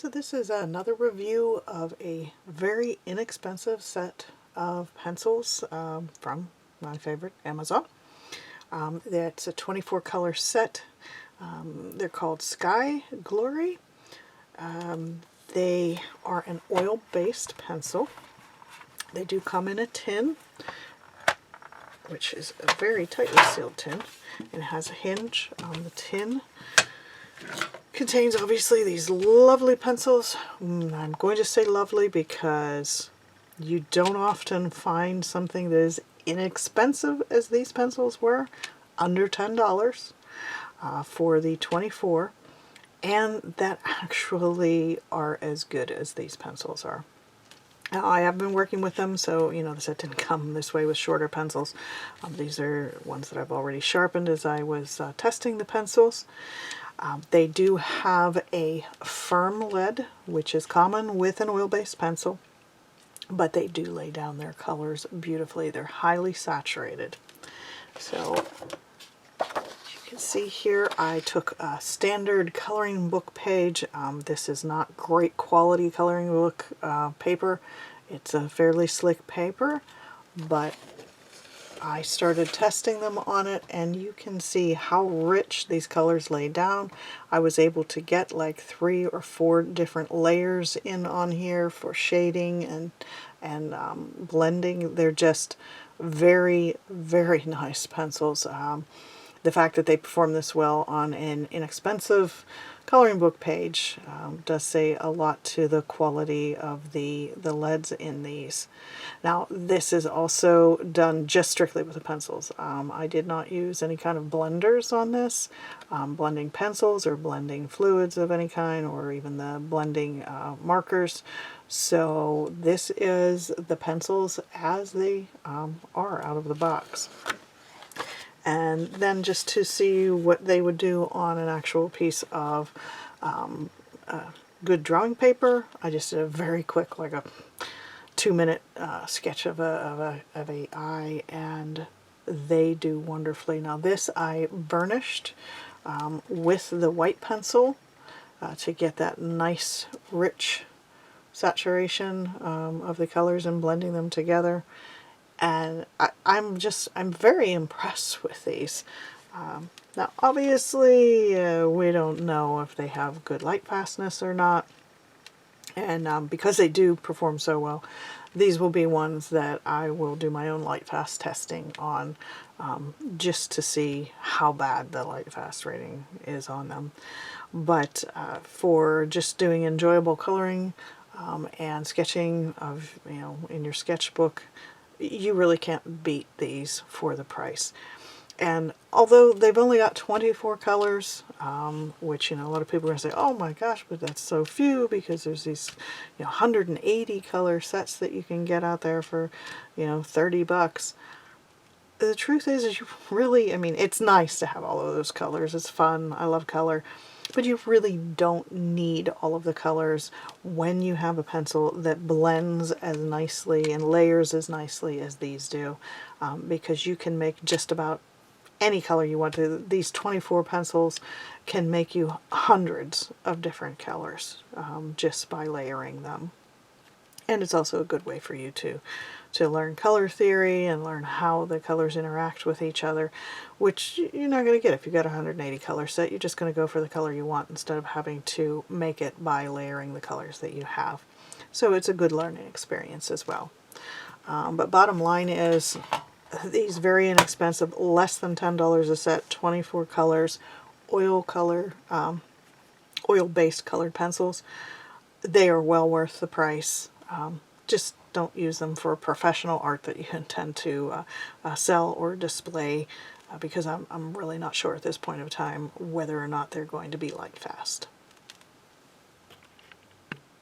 So this is another review of a very inexpensive set of pencils from my favorite, Amazon. It's a 24 color set. They're called Sky Glory. They are an oil-based pencil. They do come in a tin, which is a very tightly sealed tin, and has a hinge on the tin. Contains obviously these lovely pencils. I'm going to say lovely because you don't often find something that is inexpensive as these pencils were, under $10 for the 24, and that actually are as good as these pencils are. Now, I have been working with them, so the set didn't come this way with shorter pencils. These are ones that I've already sharpened as I was testing the pencils. They do have a firm lead, which is common with an oil-based pencil, but they do lay down their colors beautifully. They're highly saturated. So you can see here I took a standard coloring book page. This is not great quality coloring book paper. It's a fairly slick paper, but I started testing them on it, and you can see how rich these colors lay down. I was able to get like 3 or 4 different layers in on here for shading and blending. They're just very, very nice pencils. The fact that they perform this well on an inexpensive coloring book page does say a lot to the quality of the leads in these. Now, this is also done just strictly with the pencils. I did not use any kind of blenders on this, blending pencils or blending fluids of any kind, or even the blending markers. So this is the pencils as they are out of the box. And then just to see what they would do on an actual piece of good drawing paper, I just did a very quick, like a 2-minute sketch of a eye, and they do wonderfully. Now this I burnished with the white pencil to get that nice rich saturation of the colors and blending them together. And I'm very impressed with these. Now obviously we don't know if they have good light fastness or not, and because they do perform so well, these will be ones that I will do my own light fast testing on, just to see how bad the light fast rating is on them. But for just doing enjoyable coloring and sketching of in your sketchbook, you really can't beat these for the price. And although they've only got 24 colors, which a lot of people are going to say, oh my gosh, but that's so few, because there's these 180 color sets that you can get out there for $30. The truth is you really, it's nice to have all of those colors. It's fun. I love color. But you really don't need all of the colors when you have a pencil that blends as nicely and layers as nicely as these do, because you can make just about any color you want to. These 24 pencils can make you hundreds of different colors just by layering them. And it's also a good way for you to learn color theory and learn how the colors interact with each other, which you're not going to get if you got a 180 color set. You're just going to go for the color you want instead of having to make it by layering the colors that you have. So it's a good learning experience as well. But bottom line is, these very inexpensive, less than $10 a set, 24 colors, oil-based colored pencils, they are well worth the price. Just don't use them for professional art that you intend to sell or display, because I'm really not sure at this point of time whether or not they're going to be light fast.